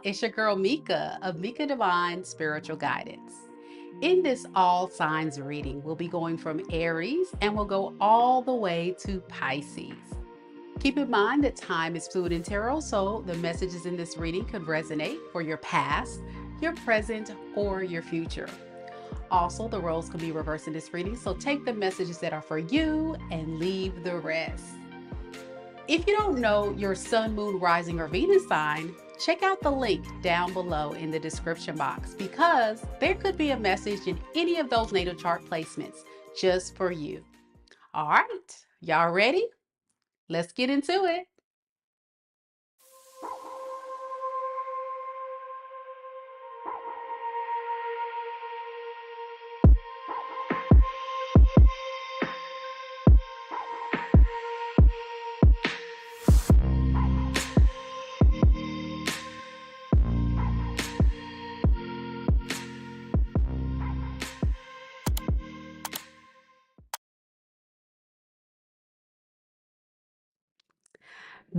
It's your girl Mika of Mika Divine Spiritual Guidance. In this all signs reading, we'll be going from Aries and we'll go all the way to Pisces. Keep in mind that time is fluid in tarot, so the messages in this reading could resonate for your past, your present, or your future. Also, the roles can be reversed in this reading, so take the messages that are for you and leave the rest. If you don't know your sun, moon, rising, or Venus sign, check out the link down below in the description box because there could be a message in any of those natal chart placements just for you. All right, y'all ready? Let's get into it.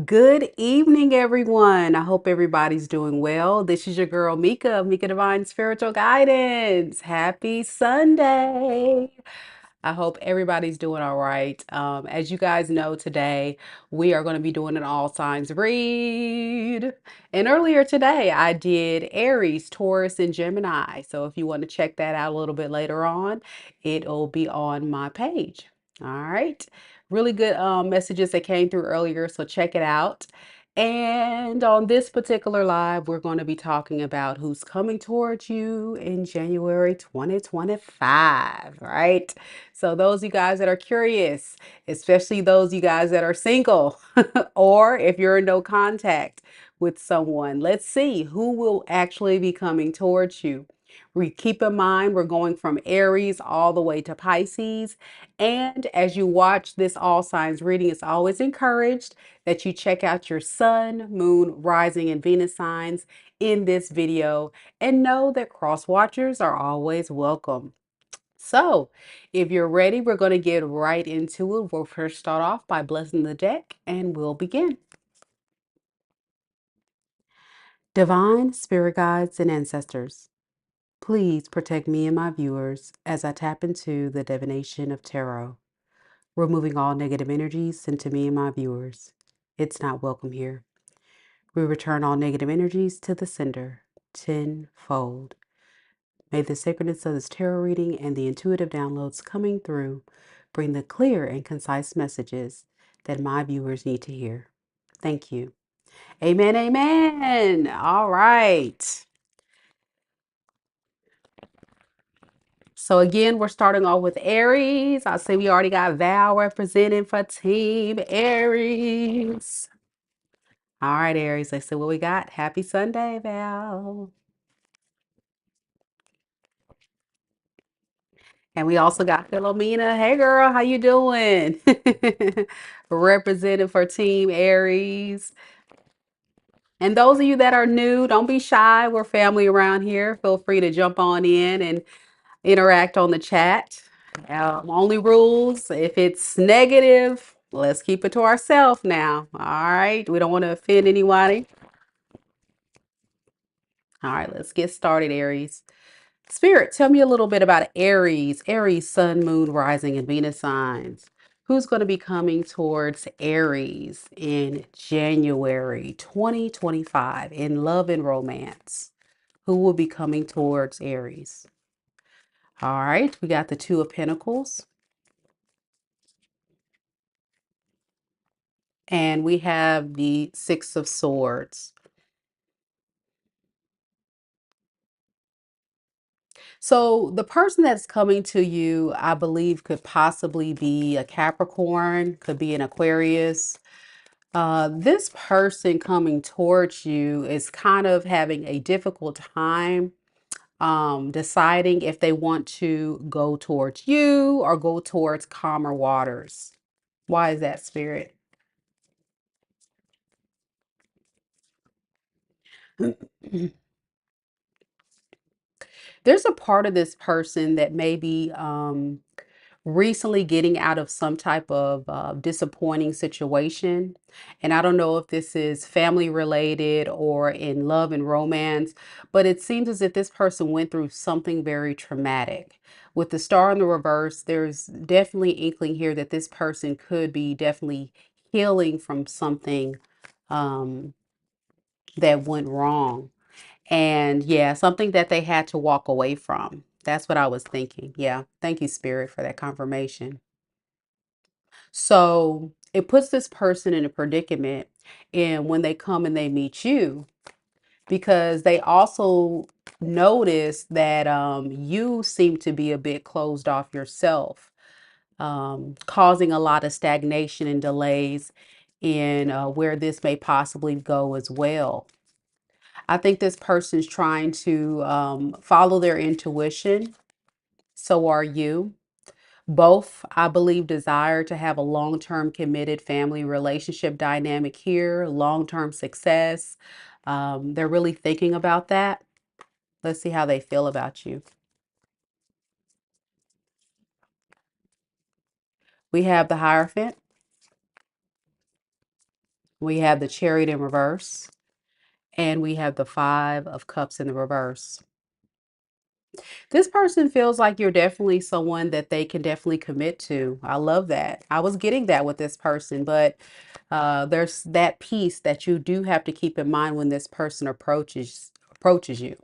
Good evening, everyone. I hope everybody's doing well. This is your girl Mika of Mika Divine Spiritual Guidance. Happy Sunday. I hope everybody's doing all right. As you guys know, today we are going to be doing an all signs read. And earlier today, I did Aries, Taurus, and Gemini. So if you want to check that out a little bit later on, it'll be on my page. All right. Really good messages that came through earlier. So check it out. And on this particular live, we're going to be talking about who's coming towards you in January 2025, right? So those of you guys that are curious, especially those of you guys that are single, or if you're in no contact with someone, let's see who will actually be coming towards you. We keep in mind we're going from Aries all the way to Pisces. And as you watch this all signs reading, it's always encouraged that you check out your sun, moon, rising, and Venus signs in this video and know that cross watchers are always welcome. So, if you're ready, we're going to get right into it. We'll first start off by blessing the deck and we'll begin. Divine spirit guides and ancestors, please protect me and my viewers as I tap into the divination of tarot, removing all negative energies sent to me and my viewers. It's not welcome here. We return all negative energies to the sender tenfold. May the sacredness of this tarot reading and the intuitive downloads coming through bring the clear and concise messages that my viewers need to hear. Thank you. Amen, amen. All right. So again, we're starting off with Aries. I say we already got Val representing for Team Aries. All right, Aries. Let's see what we got. Happy Sunday, Val. And we also got Philomena. Hey girl, how you doing? Representing for Team Aries. And those of you that are new, don't be shy. We're family around here. Feel free to jump on in and interact on the chat. Only rules, if it's negative, let's keep it to ourselves now. All right. We don't want to offend anybody. All right, let's get started, Aries. Spirit, tell me a little bit about Aries. Aries, sun, moon, rising, and Venus signs. Who's going to be coming towards Aries in January 2025 in love and romance? Who will be coming towards Aries? All right, we got the Two of Pentacles. And we have the Six of Swords. So the person that's coming to you, I believe, could possibly be a Capricorn, could be an Aquarius. This person coming towards you is kind of having a difficult time deciding if they want to go towards you or go towards calmer waters. Why is that, Spirit? There's a part of this person that maybe recently getting out of some type of disappointing situation. And I don't know if this is family related or in love and romance, but it seems as if this person went through something very traumatic. With the star in the reverse, there's definitely inkling here that this person could be definitely healing from something um, that went wrong. And yeah, something that they had to walk away from. That's what I was thinking. Yeah. Thank you, Spirit, for that confirmation. So it puts this person in a predicament. And when they come and they meet you, because they also notice that you seem to be a bit closed off yourself, causing a lot of stagnation and delays in where this may possibly go as well. I think this person's trying to follow their intuition. So are you. Both, I believe, desire to have a long term committed family relationship dynamic here, long term success. They're really thinking about that. Let's see how they feel about you. We have the Hierophant, we have the Chariot in reverse, and we have the Five of Cups in the reverse. This person feels like you're definitely someone that they can definitely commit to. I love that. I was getting that with this person, but there's that piece that you do have to keep in mind when this person approaches you.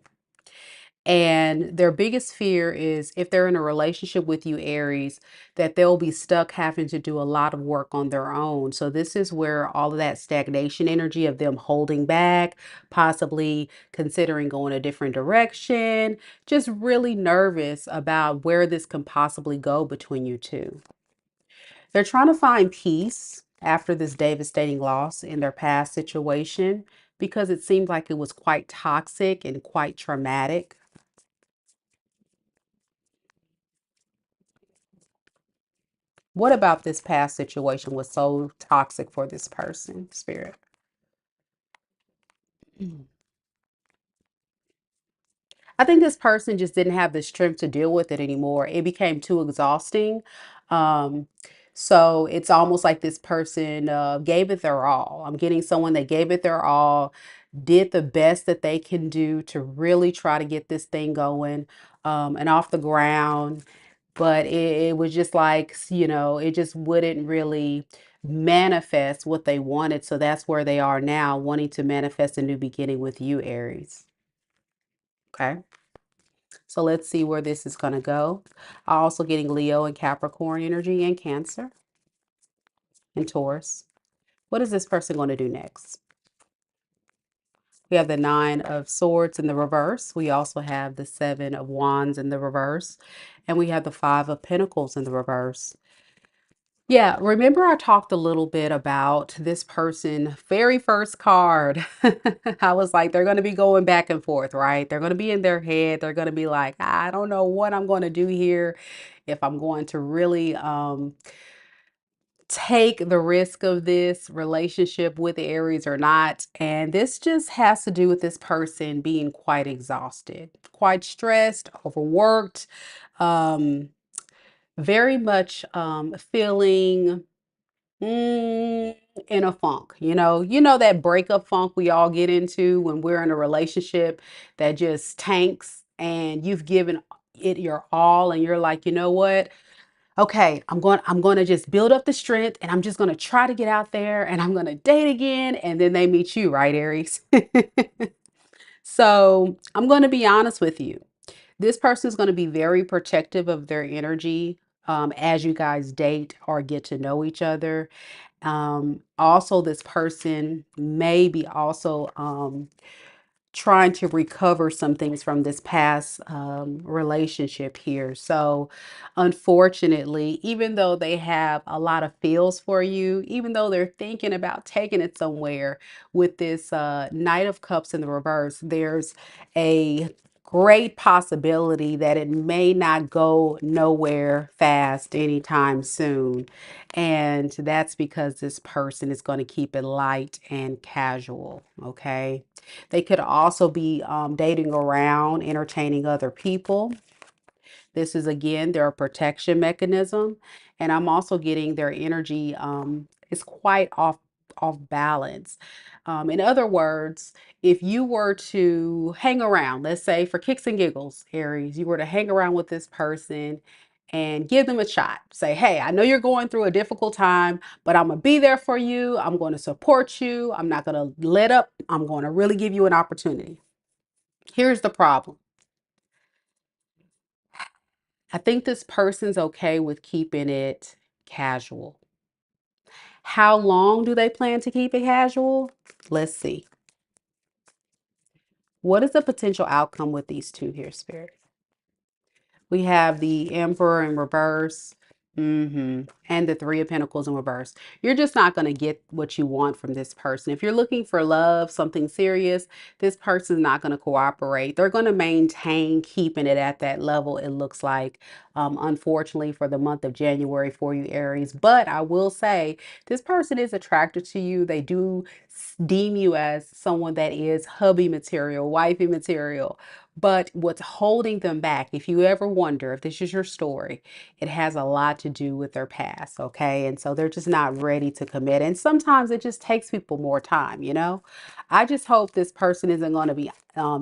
And their biggest fear is if they're in a relationship with you, Aries, that they'll be stuck having to do a lot of work on their own. So, this is where all of that stagnation energy of them holding back, possibly considering going a different direction, just really nervous about where this can possibly go between you two. They're trying to find peace after this devastating loss in their past situation because it seemed like it was quite toxic and quite traumatic. What about this past situation was so toxic for this person, Spirit? Mm. I think this person just didn't have the strength to deal with it anymore. It became too exhausting. Um, so it's almost like this person gave it their all. I'm getting someone that gave it their all, did the best that they can do to really try to get this thing going and off the ground. But it was just like, it just wouldn't really manifest what they wanted. So that's where they are now, wanting to manifest a new beginning with you, Aries. Okay. So let's see where this is going to go. Also getting Leo and Capricorn energy and Cancer and Taurus. What is this person going to do next? We have the Nine of Swords in the reverse. We also have the Seven of Wands in the reverse. And we have the Five of Pentacles in the reverse. Yeah, remember I talked a little bit about this person, very first card. I was like, they're going to be going back and forth, right? They're going to be in their head. They're going to be like, I don't know what I'm going to do here, if I'm going to really take the risk of this relationship with Aries or not. And this just has to do with this person being quite exhausted, quite stressed, overworked, um, very much feeling in a funk, that breakup funk we all get into when we're in a relationship that just tanks and you've given it your all and you're like, you know what? Okay, I'm going to just build up the strength and I'm just going to try to get out there and I'm going to date again and then they meet you, right, Aries? So, I'm going to be honest with you. This person is going to be very protective of their energy as you guys date or get to know each other. Also, this person may be also trying to recover some things from this past relationship here. So, unfortunately, even though they have a lot of feels for you, even though they're thinking about taking it somewhere with this Knight of Cups in the reverse, there's a great possibility that it may not go nowhere fast anytime soon. And that's because this person is going to keep it light and casual. Okay. They could also be dating around, entertaining other people. This is again their protection mechanism, and I'm also getting their energy is quite off balance. In other words, if you were to hang around, let's say for kicks and giggles, Aries, you were to hang around with this person and give them a shot. Say, hey, I know you're going through a difficult time, but I'm going to be there for you. I'm going to support you. I'm not going to let up. I'm going to really give you an opportunity. Here's the problem. I think this person's okay with keeping it casual. How long do they plan to keep it casual? Let's see. What is the potential outcome with these two here, Spirit? We have the Emperor in reverse. And the Three of Pentacles in reverse. You're just not going to get what you want from this person. If you're looking for love, something serious, this person's not going to cooperate. They're going to maintain keeping it at that level, it looks like, unfortunately, for the month of January for you, Aries. But I will say, this person is attracted to you. They do deem you as someone that is hubby material, wifey material. But what's holding them back, if you ever wonder if this is your story, it has a lot to do with their past, okay? And so they're just not ready to commit. And sometimes it just takes people more time, you know? I just hope this person isn't going to be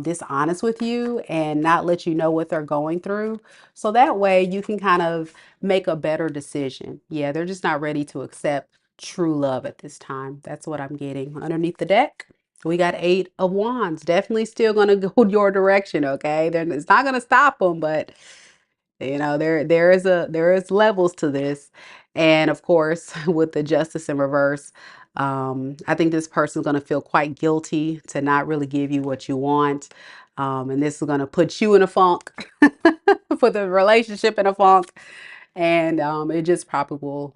dishonest with you and not let you know what they're going through. So that way you can kind of make a better decision. Yeah, they're just not ready to accept true love at this time. That's what I'm getting underneath the deck. We got Eight of Wands. Definitely still going to go your direction, okay? It's not going to stop them, but you know, there is levels to this. And of course, with the Justice in reverse, I think this person's going to feel quite guilty to not really give you what you want. And this is going to put you in a funk, put the relationship in a funk, and it just probably will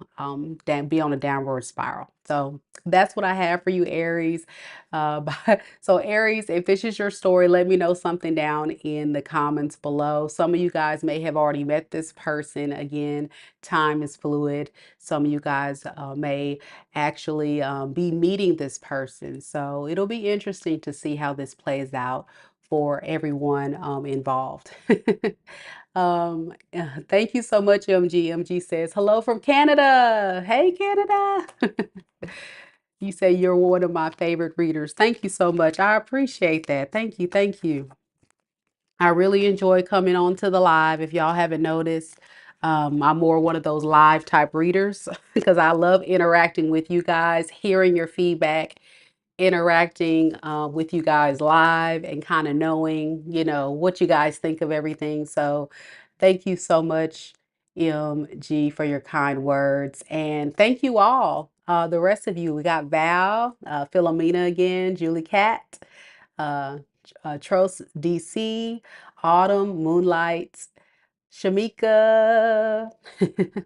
be on a downward spiral. So that's what I have for you, Aries. So Aries, if this is your story, let me know something down in the comments below. Some of you guys may have already met this person. Again, time is fluid. Some of you guys may actually be meeting this person. So it'll be interesting to see how this plays out for everyone involved. Thank you so much, MG. MG says, hello from Canada. Hey, Canada. You say you're one of my favorite readers. Thank you so much. I appreciate that. Thank you. Thank you. I really enjoy coming on to the live. If y'all haven't noticed, I'm more one of those live type readers because I love interacting with you guys, hearing your feedback, interacting with you guys live and kind of knowing, you know, what you guys think of everything. So thank you so much, MG, for your kind words. And thank you all, the rest of you. We got Val, Philomena again, Julie Cat, uh, Tros DC, Autumn, Moonlight, Shamika,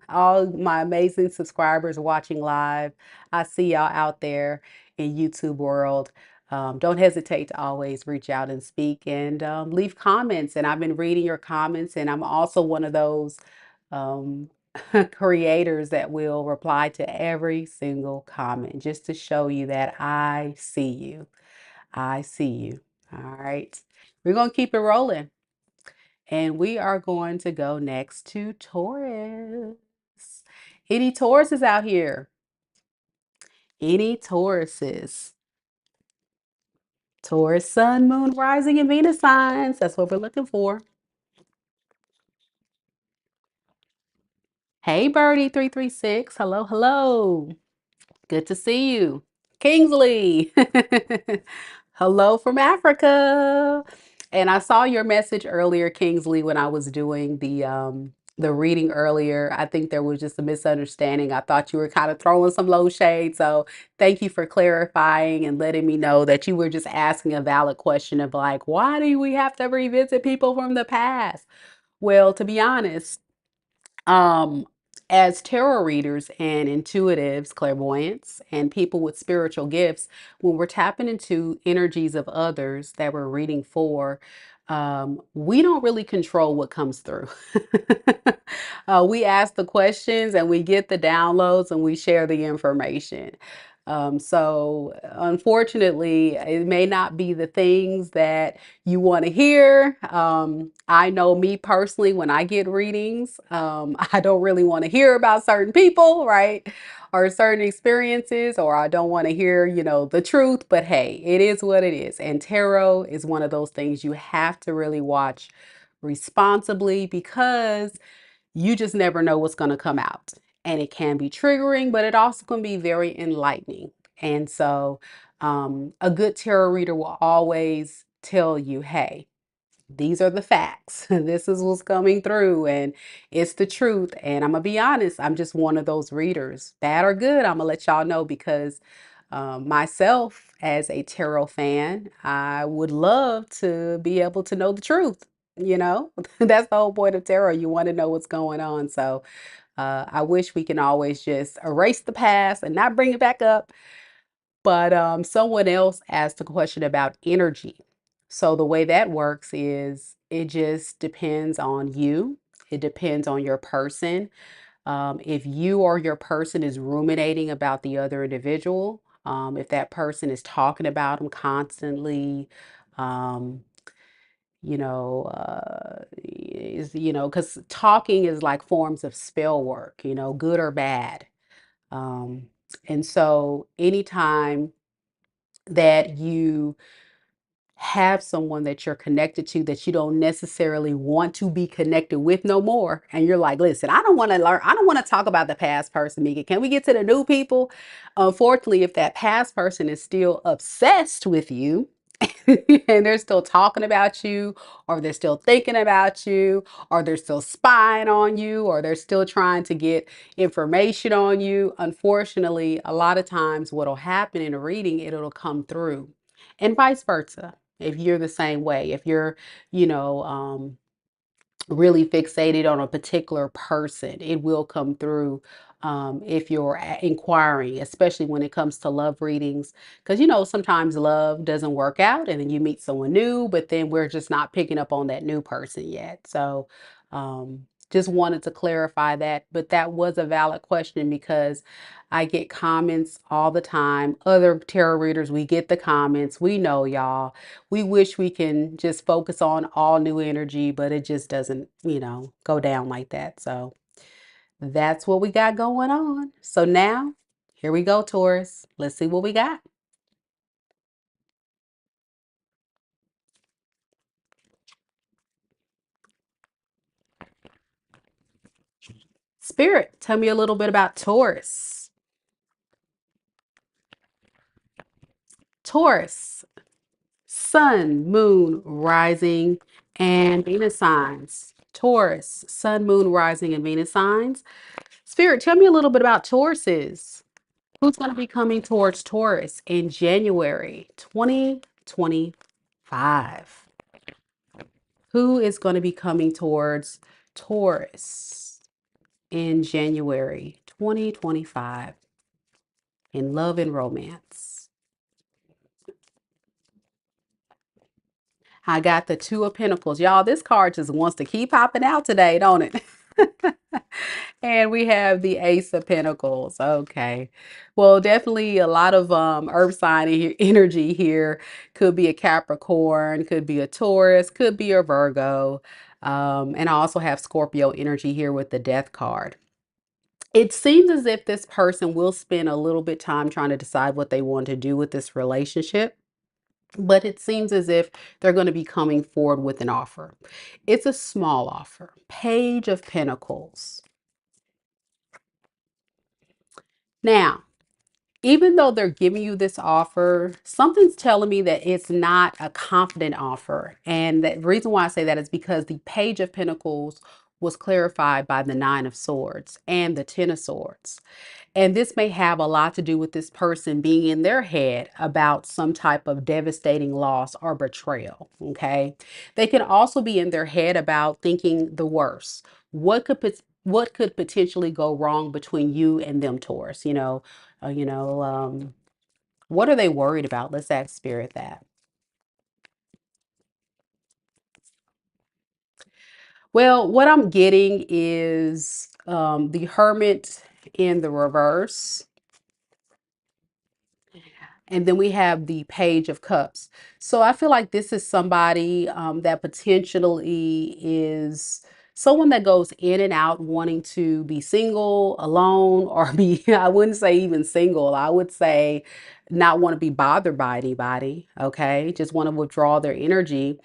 all my amazing subscribers watching live. I see y'all out there in YouTube world. Don't hesitate to always reach out and speak and leave comments. And I've been reading your comments, and I'm also one of those um, creators that will reply to every single comment just to show you that I see you. I see you. All right. We're going to keep it rolling. And we are going to go next to Taurus. Any Tauruses out here? Any Tauruses? Taurus, Sun, Moon, Rising, and Venus signs. That's what we're looking for. Hey, Birdie336. Hello, hello. Good to see you. Kingsley. Hello from Africa. And I saw your message earlier, Kingsley, when I was doing the reading earlier. I think there was just a misunderstanding. I thought you were kind of throwing some low shade. So thank you for clarifying and letting me know that you were just asking a valid question of like, why do we have to revisit people from the past? Well, to be honest, um, as tarot readers and intuitives, clairvoyants, and people with spiritual gifts, when we're tapping into energies of others that we're reading for, we don't really control what comes through. We ask the questions and we get the downloads and we share the information. So unfortunately, it may not be the things that you want to hear. I know me personally, when I get readings, I don't really want to hear about certain people, right? Or certain experiences, or I don't want to hear, the truth. But hey, it is what it is. And tarot is one of those things you have to really watch responsibly because you just never know what's going to come out. And it can be triggering, but it also can be very enlightening. And so, a good tarot reader will always tell you, hey, these are the facts. This is what's coming through, and it's the truth. And I'm gonna be honest, I'm just one of those readers, bad or good. I'm gonna let y'all know because myself, as a tarot fan, I would love to be able to know the truth. That's the whole point of tarot. You want to know what's going on. So I wish we can always just erase the past and not bring it back up. But someone else asked a question about energy. So the way that works is it just depends on you. It depends on your person. If you or your person is ruminating about the other individual, if that person is talking about them constantly, um, because talking is like forms of spell work, good or bad. Um, and so anytime that you have someone that you're connected to that you don't necessarily want to be connected with no more. And you're like, listen, I don't want to learn. I don't want to talk about the past person, Mika. Can we get to the new people? Unfortunately, if that past person is still obsessed with you, and they're still talking about you, or they're still thinking about you, or they're still spying on you, or they're still trying to get information on you. Unfortunately, a lot of times what'll happen in a reading, it'll come through. And vice versa. If you're the same way, if you're, you know, really fixated on a particular person, it will come through if you're inquiring, especially when it comes to love readings. Because, sometimes love doesn't work out and then you meet someone new, but then we're just not picking up on that new person yet. So, just wanted to clarify that. But that was a valid question because I get comments all the time. Other tarot readers, we get the comments. We know, y'all. We wish we can just focus on all new energy, but it just doesn't, go down like that. So that's what we got going on. So now, here we go, Taurus. Let's see what we got. Spirit, tell me a little bit about Taurus. Taurus, Sun, Moon, Rising, and Venus signs. Taurus, Sun, Moon, Rising, and Venus signs. Spirit, tell me a little bit about Tauruses. Who's going to be coming towards Taurus in January 2025? Who is going to be coming towards Taurus in January 2025 in love and romance? I got the Two of Pentacles. Y'all, this card just wants to keep popping out today, don't it? And we have the Ace of Pentacles. Okay. Well, definitely a lot of earth sign energy here. Could be a Capricorn, could be a Taurus, could be a Virgo. And I also have Scorpio energy here with the Death card. It seems as if this person will spend a little bit time trying to decide what they want to do with this relationship. But it seems as if they're going to be coming forward with an offer. It's a small offer. Page of Pentacles. Now, even though they're giving you this offer, something's telling me that it's not a confident offer. And the reason why I say that is because the Page of Pentacles was clarified by the Nine of Swords and the Ten of Swords. And this may have a lot to do with this person being in their head about some type of devastating loss or betrayal. Okay. They can also be in their head about thinking the worst. What could potentially go wrong between you and them, Taurus? Uh, you know, um, what are they worried about? Let's ask Spirit that. Well, what I'm getting is the Hermit in the reverse. And then we have the Page of Cups. So I feel like this is somebody that potentially is someone that goes in and out wanting to be single, alone, or be, I wouldn't say even single. I would say not want to be bothered by anybody. Okay. Just want to withdraw their energy.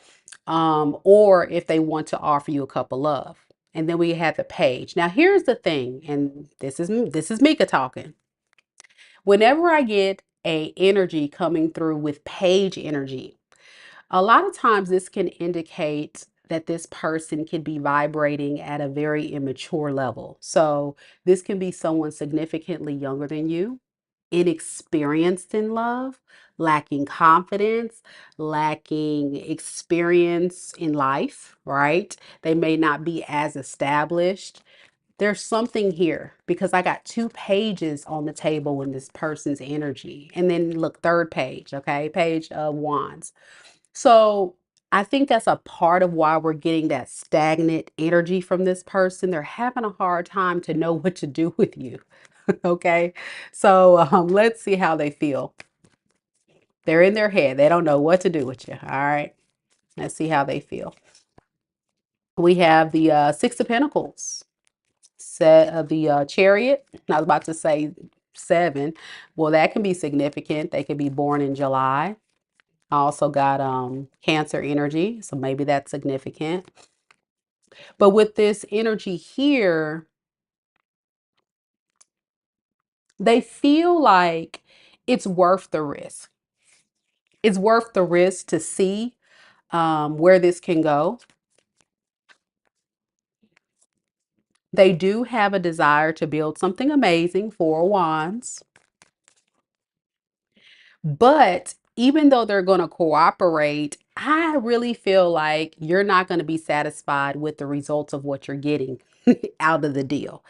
Or if they want to offer you a cup of love. And then we have the Page. Now here's the thing, and this is Mika talking. Whenever I get a energy coming through with Page energy, a lot of times this can indicate that this person can be vibrating at a very immature level. So this can be someone significantly younger than you, inexperienced in love, lacking confidence, lacking experience in life, right? They may not be as established. There's something here because I got two pages on the table in this person's energy. And then look, third page, okay? Page of Wands. So I think that's a part of why we're getting that stagnant energy from this person. They're having a hard time to know what to do with you. Okay. So let's see how they feel. They're in their head. They don't know what to do with you. All right. Let's see how they feel. We have the Six of Pentacles, set of the Chariot. I was about to say seven. Well, that can be significant. They could be born in July. I also got Cancer energy, so maybe that's significant. But with this energy here, they feel like it's worth the risk. It's worth the risk to see where this can go. They do have a desire to build something amazing, Four of Wands. But even though they're going to cooperate, I really feel like you're not going to be satisfied with the results of what you're getting out of the deal.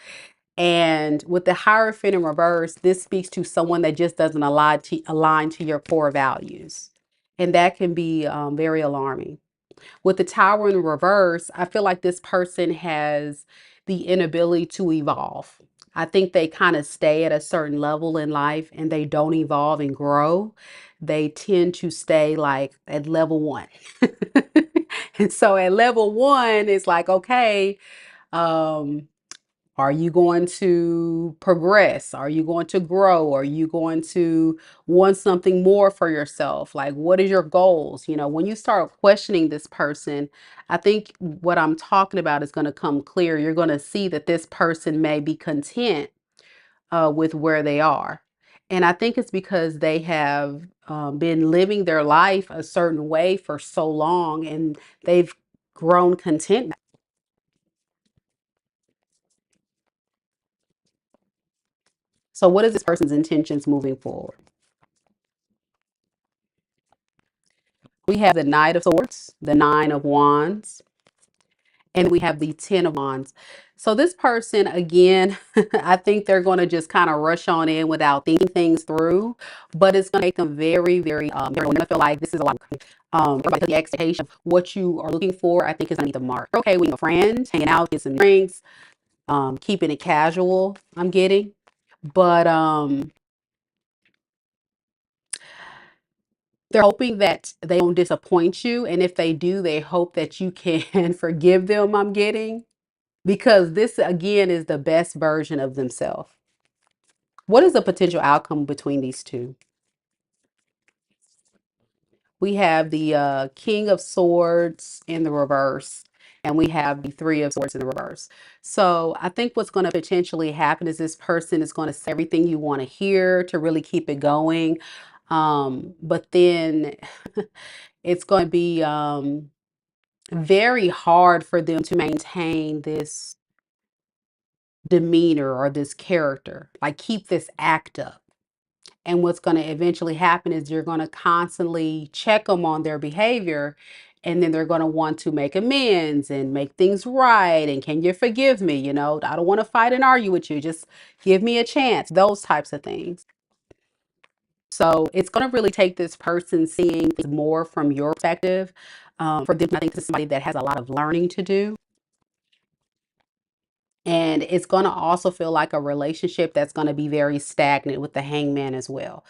And with the Hierophant in reverse, this speaks to someone that just doesn't align to your core values. And that can be very alarming. With the Tower in reverse, I feel like this person has the inability to evolve. I think they kind of stay at a certain level in life and they don't evolve and grow. They tend to stay like at level one. And so at level one, it's like, okay, um, are you going to progress? Are you going to grow? Are you going to want something more for yourself? Like, what is your goals? You know, when you start questioning this person, I think what I'm talking about is going to come clear. You're going to see that this person may be content with where they are. And I think it's because they have been living their life a certain way for so long and they've grown content. So, what is this person's intentions moving forward? We have the Knight of Swords, the Nine of Wands, and we have the Ten of Wands. So this person, again, I think they're going to just kind of rush on in without thinking things through, but it's going to make them very, very, I feel like this is a lot. Because the expectation of what you are looking for, I think is going to be the mark. Okay, with your friends, hanging out, get some drinks, keeping it casual, I'm getting. But they're hoping that they don't disappoint you. And if they do, they hope that you can forgive them, I'm getting. Because this, again, is the best version of themselves. What is the potential outcome between these two? We have the King of Swords in the reverse, and we have the Three of Swords in the reverse. So I think what's going to potentially happen is this person is going to say everything you want to hear to really keep it going. But then it's going to be very hard for them to maintain this demeanor or this character, like keep this act up. And what's going to eventually happen is you're going to constantly check them on their behavior. And then they're going to want to make amends and make things right. And can you forgive me? You know, I don't want to fight and argue with you. Just give me a chance. Those types of things. So it's going to really take this person seeing things more from your perspective. For them, I think this is somebody that has a lot of learning to do. And it's going to also feel like a relationship that's going to be very stagnant with the Hangman as well.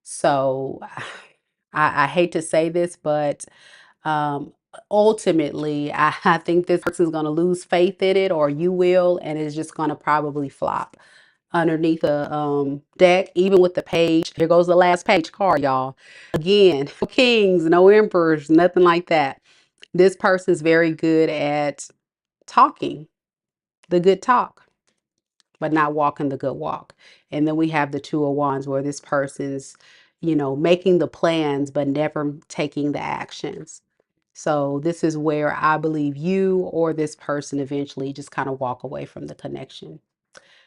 So I hate to say this, but um, ultimately, I think this person's going to lose faith in it, or you will, and it's just going to probably flop underneath a deck, even with the page. Here goes the last page card, y'all. Again, no kings, no emperors, nothing like that. This person's very good at talking, the good talk, but not walking the good walk. And then we have the Two of Wands, where this person's, making the plans, but never taking the actions. So this is where I believe you or this person eventually just kind of walk away from the connection.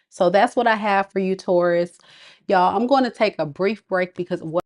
So that's what I have for you, Taurus. Y'all, I'm going to take a brief break because what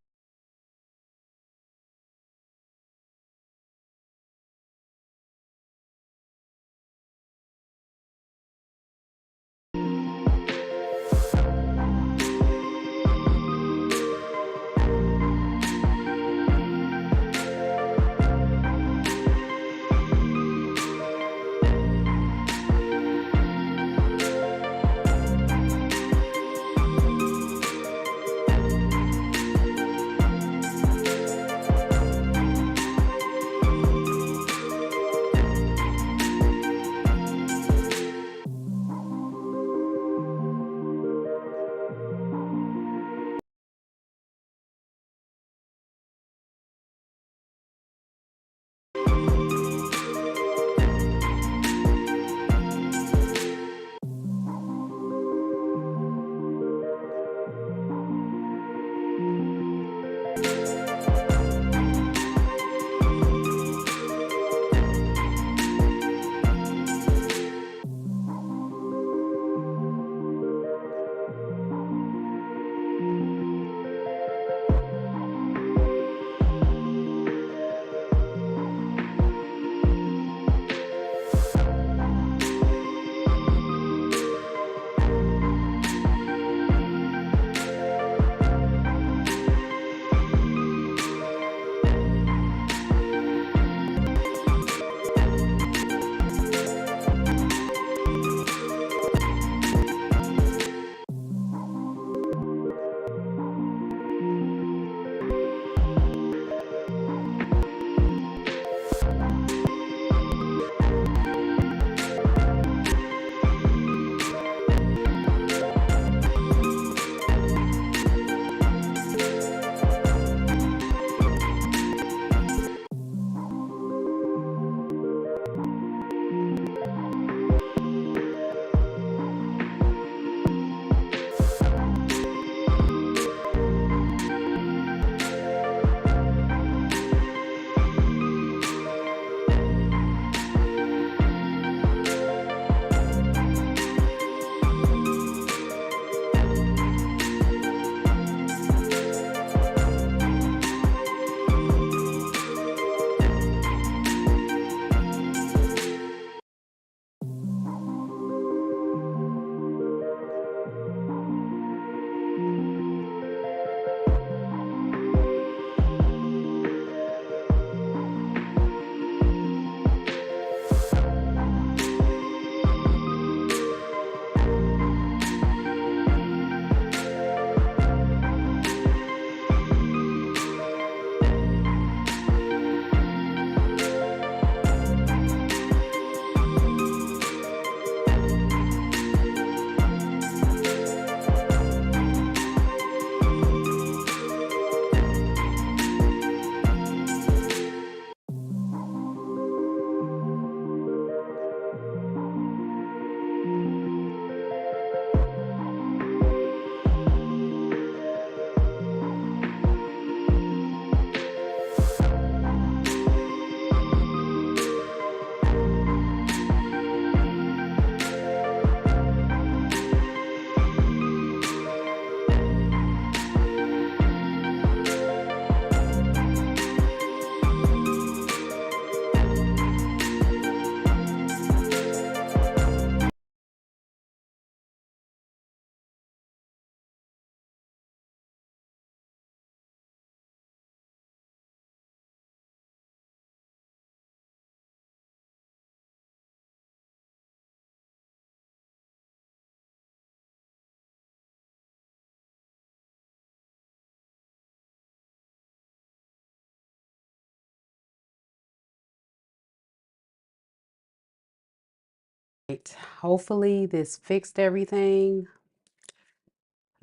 Hopefully this fixed everything.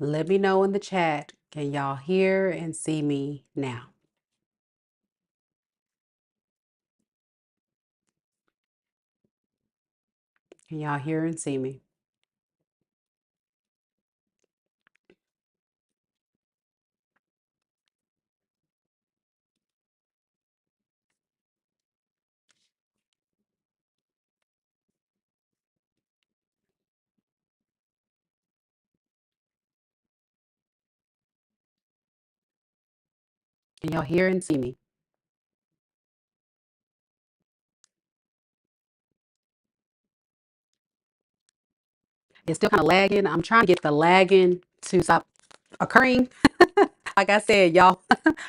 Let me know in the chat. Can y'all hear and see me now? Can y'all hear and see me? Can y'all hear and see me? It's still kind of lagging. I'm trying to get the lagging to stop occurring. Like I said, y'all,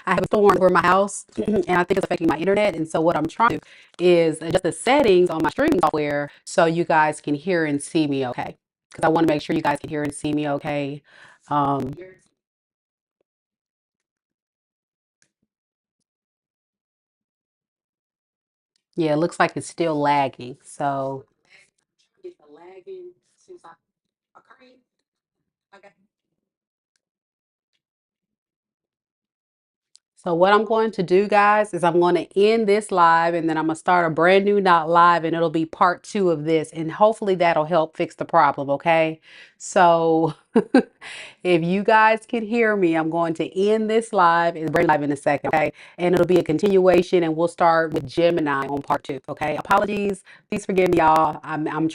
I have a storm over my house and I think it's affecting my internet. And so what I'm trying to do is adjust the settings on my streaming software so you guys can hear and see me okay. Because I want to make sure you guys can hear and see me okay. Um, yeah, it looks like it's still lagging. So get the lagging to stop occurring. Okay. So what I'm going to do, guys, is I'm going to end this live and then I'm going to start a brand new not live and it'll be part 2 of this and hopefully that'll help fix the problem, okay? So if you guys can hear me, I'm going to end this live and bring live in a second, okay? And it'll be a continuation and we'll start with Gemini on part 2, okay? Apologies. Please forgive me, y'all. I'm